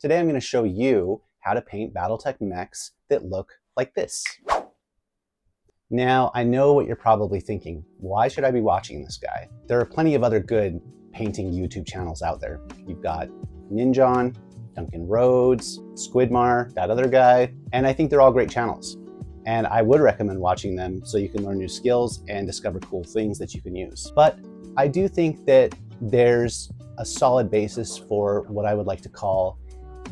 Today I'm going to show you how to paint Battletech mechs that look like this. Now, I know what you're probably thinking. Why should I be watching this guy? There are plenty of other good painting YouTube channels out there. You've got Ninjon, Duncan Rhodes, Squidmar, that other guy, and I think they're all great channels. And I would recommend watching them so you can learn new skills and discover cool things that you can use. But I do think that there's a solid basis for what I would like to call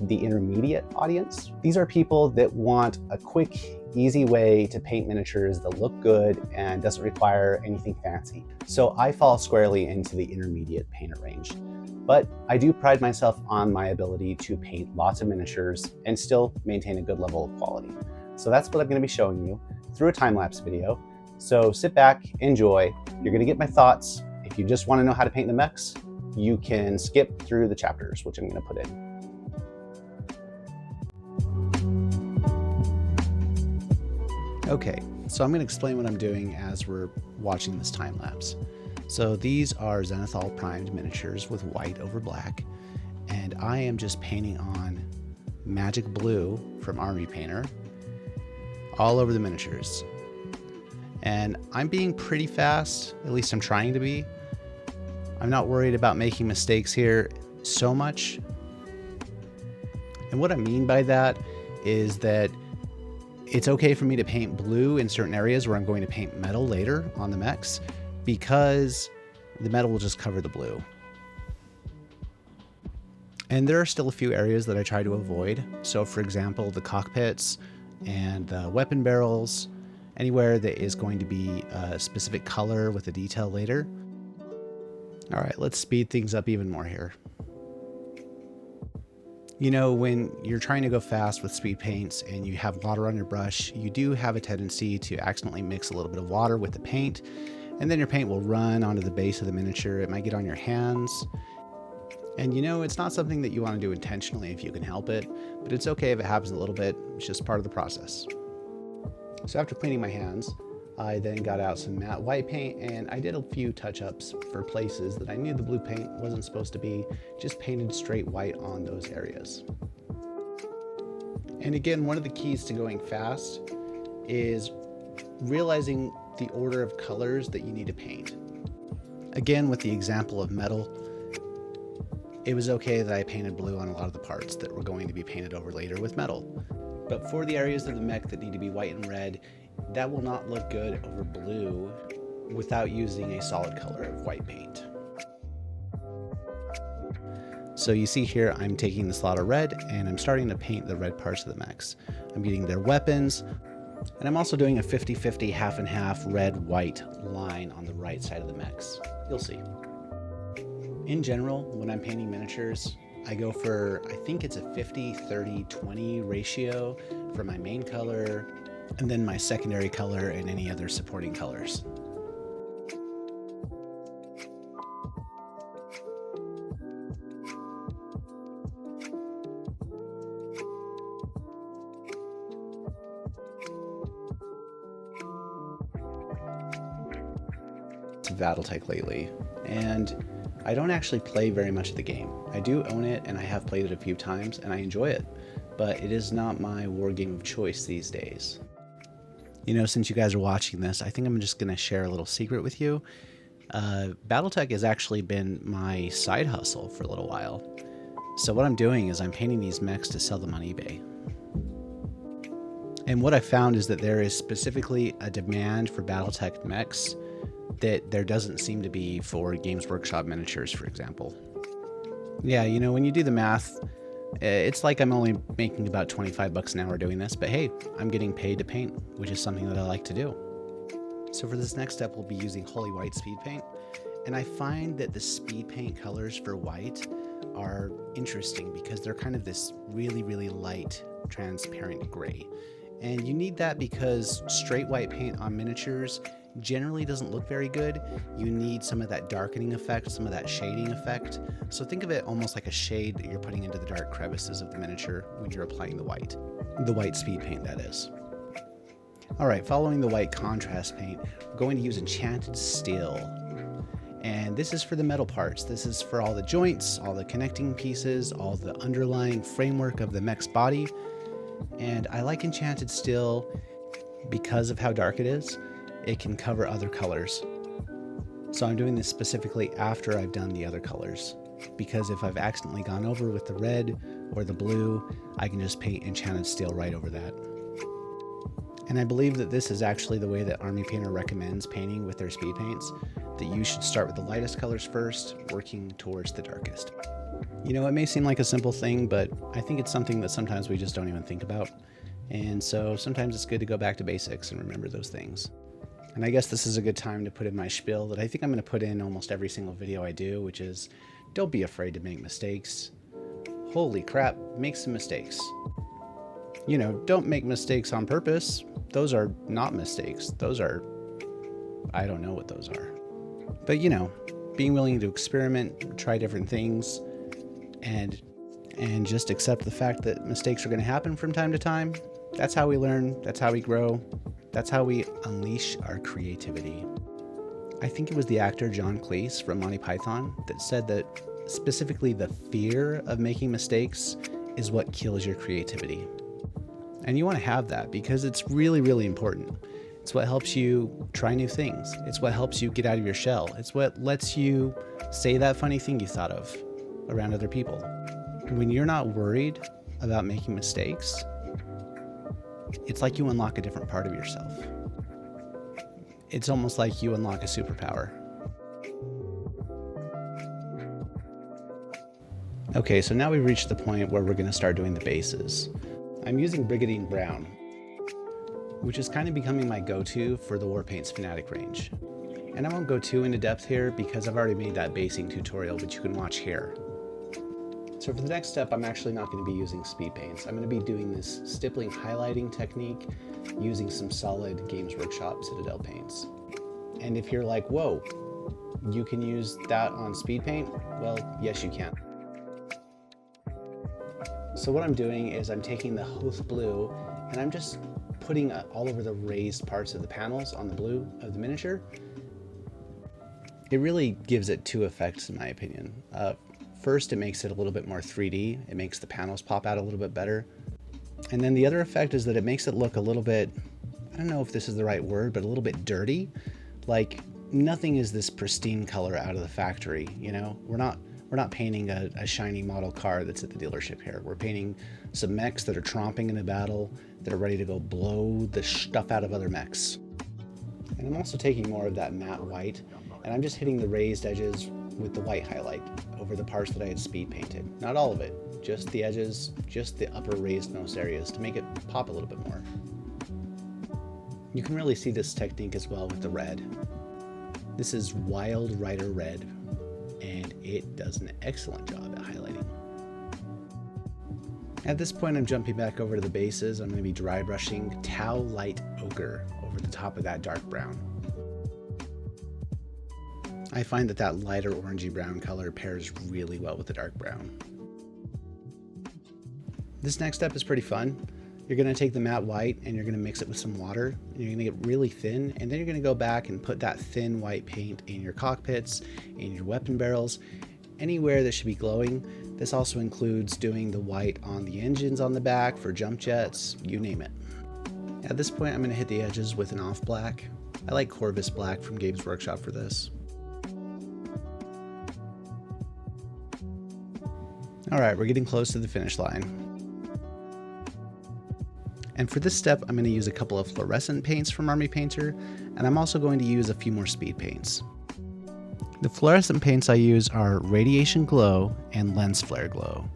the intermediate audience. These are people that want a quick, easy way to paint miniatures that look good and doesn't require anything fancy. So I fall squarely into the intermediate painter range. But I do pride myself on my ability to paint lots of miniatures and still maintain a good level of quality. So that's what I'm going to be showing you through a time-lapse video. So sit back, enjoy. You're going to get my thoughts. If you just want to know how to paint the mechs, you can skip through the chapters, which I'm going to put in. Okay, so I'm going to explain what I'm doing as we're watching this time lapse. So these are zenithal primed miniatures with white over black, and I am just painting on magic blue from Army Painter all over the miniatures. And I'm being pretty fast, at least I'm trying to be. I'm not worried about making mistakes here so much. And what I mean by that is that it's okay for me to paint blue in certain areas where I'm going to paint metal later on the mechs, because the metal will just cover the blue. And there are still a few areas that I try to avoid. So for example, the cockpits and the weapon barrels, anywhere that is going to be a specific color with a detail later. All right, let's speed things up even more here. You know, when you're trying to go fast with speed paints and you have water on your brush, you do have a tendency to accidentally mix a little bit of water with the paint, and then your paint will run onto the base of the miniature. It might get on your hands. And you know, it's not something that you want to do intentionally if you can help it, but it's okay if it happens a little bit. It's just part of the process. So after cleaning my hands, I then got out some matte white paint, and I did a few touch-ups for places that I knew the blue paint wasn't supposed to be, just painted straight white on those areas. And again, one of the keys to going fast is realizing the order of colors that you need to paint. Again, with the example of metal, it was okay that I painted blue on a lot of the parts that were going to be painted over later with metal. But for the areas of the mech that need to be white and red, that will not look good over blue without using a solid color of white paint. So you see here, I'm taking the slot of red and I'm starting to paint the red parts of the mechs. I'm getting their weapons, and I'm also doing a 50-50 half and half red-white line on the right side of the mechs. You'll see. In general, when I'm painting miniatures, I go for, I think it's a 50-30-20 ratio for my main color, and then my secondary color and any other supporting colors. To Battletech lately, and I don't actually play very much of the game. I do own it and I have played it a few times and I enjoy it, but it is not my war game of choice these days. You know, since you guys are watching this, I think I'm just going to share a little secret with you. Battletech has actually been my side hustle for a little while. So what I'm doing is I'm painting these mechs to sell them on eBay. And what I found is that there is specifically a demand for Battletech mechs that there doesn't seem to be for Games Workshop miniatures, for example. Yeah, you know, when you do the math, it's like I'm only making about 25 bucks an hour doing this, but hey, I'm getting paid to paint, which is something that I like to do. So for this next step, we'll be using Holy White Speed Paint, and I find that the speed paint colors for white are interesting because they're kind of this really, really light, transparent gray. And you need that because straight white paint on miniatures generally doesn't look very good. You need some of that darkening effect, some of that shading effect. So think of it almost like a shade that you're putting into the dark crevices of the miniature when you're applying the white speed paint, that is. All right, following the white contrast paint, we're going to use Enchanted Steel. And this is for the metal parts. This is for all the joints, all the connecting pieces, all the underlying framework of the mech's body. And I like Enchanted Steel because of how dark it is. It can cover other colors. So I'm doing this specifically after I've done the other colors, because if I've accidentally gone over with the red or the blue, I can just paint Enchanted Steel right over that. And I believe that this is actually the way that Army Painter recommends painting with their speed paints, that you should start with the lightest colors first, working towards the darkest. You know, it may seem like a simple thing, but I think it's something that sometimes we just don't even think about. And so sometimes it's good to go back to basics and remember those things. And I guess this is a good time to put in my spiel that I think I'm going to put in almost every single video I do, which is, don't be afraid to make mistakes. Holy crap, make some mistakes. You know, don't make mistakes on purpose. Those are not mistakes. Those are, I don't know what those are. But you know, being willing to experiment, try different things, and just accept the fact that mistakes are going to happen from time to time. That's how we learn. That's how we grow. That's how we unleash our creativity. I think it was the actor John Cleese from Monty Python that said that specifically the fear of making mistakes is what kills your creativity. And you want to have that because it's really, really important. It's what helps you try new things. It's what helps you get out of your shell. It's what lets you say that funny thing you thought of around other people. When you're not worried about making mistakes, it's like you unlock a different part of yourself. It's almost like you unlock a superpower. Okay, so now we've reached the point where we're going to start doing the bases. I'm using Brigadine Brown, which is kind of becoming my go-to for the Warpaints Fanatic range. And I won't go too into depth here because I've already made that basing tutorial, which you can watch here. So for the next step, I'm actually not going to be using speed paints. I'm going to be doing this stippling highlighting technique using some solid Games Workshop Citadel paints. And if you're like, whoa, you can use that on speed paint? Well, yes, you can. So what I'm doing is I'm taking the Hoth blue and I'm just putting all over the raised parts of the panels on the blue of the miniature. It really gives it two effects in my opinion. First, it makes it a little bit more 3D. It makes the panels pop out a little bit better. And then the other effect is that it makes it look a little bit, I don't know if this is the right word, but a little bit dirty. Like nothing is this pristine color out of the factory, you know? We're not painting a shiny model car that's at the dealership here. We're painting some mechs that are tromping in a battle, that are ready to go blow the stuff out of other mechs. And I'm also taking more of that matte white, and I'm just hitting the raised edges with the white highlight over the parts that I had speed painted. Not all of it, just the edges, just the upper raised most areas to make it pop a little bit more. You can really see this technique as well with the red. This is Wild Rider Red, and it does an excellent job at highlighting. At this point, I'm jumping back over to the bases. I'm going to be dry brushing Tau Light Ochre over the top of that dark brown. I find that that lighter orangey brown color pairs really well with the dark brown. This next step is pretty fun. You're going to take the matte white and you're going to mix it with some water. You're going to get really thin, and then you're going to go back and put that thin white paint in your cockpits, in your weapon barrels, anywhere that should be glowing. This also includes doing the white on the engines on the back for jump jets, you name it. At this point, I'm going to hit the edges with an off black. I like Corvus Black from Games Workshop for this. All right, we're getting close to the finish line. And for this step, I'm going to use a couple of fluorescent paints from Army Painter, and I'm also going to use a few more speed paints. The fluorescent paints I use are Radiation Glow and Lens Flare Glow.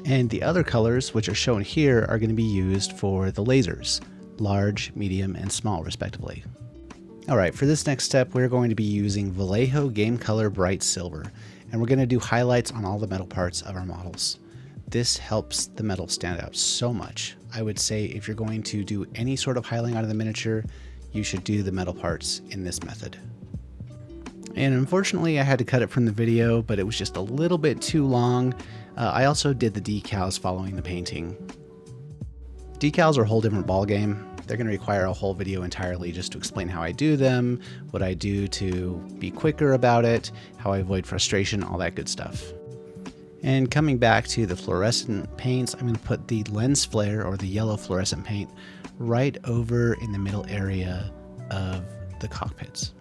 And the other colors, which are shown here, are going to be used for the lasers, large, medium, and small respectively. All right, for this next step, we're going to be using Vallejo Game Color Bright Silver, and we're going to do highlights on all the metal parts of our models. This helps the metal stand out so much. I would say if you're going to do any sort of highlighting out of the miniature, you should do the metal parts in this method. And unfortunately, I had to cut it from the video, but it was just a little bit too long. I also did the decals following the painting. Decals are a whole different ballgame. They're going to require a whole video entirely just to explain how I do them, what I do to be quicker about it, how I avoid frustration, all that good stuff. And coming back to the fluorescent paints, I'm going to put the lens flare, or the yellow fluorescent paint, right over in the middle area of the cockpits.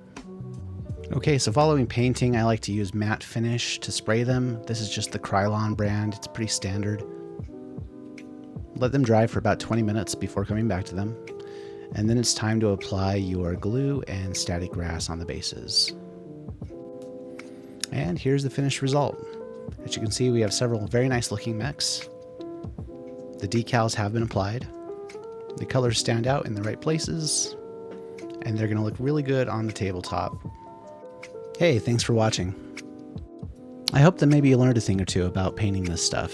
Okay, so following painting, I like to use matte finish to spray them. This is just the Krylon brand. It's pretty standard. Let them dry for about 20 minutes before coming back to them. And then it's time to apply your glue and static grass on the bases. And here's the finished result. As you can see, we have several very nice looking mechs. The decals have been applied. The colors stand out in the right places, and they're going to look really good on the tabletop. Hey, thanks for watching. I hope that maybe you learned a thing or two about painting this stuff.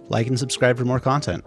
Like and subscribe for more content.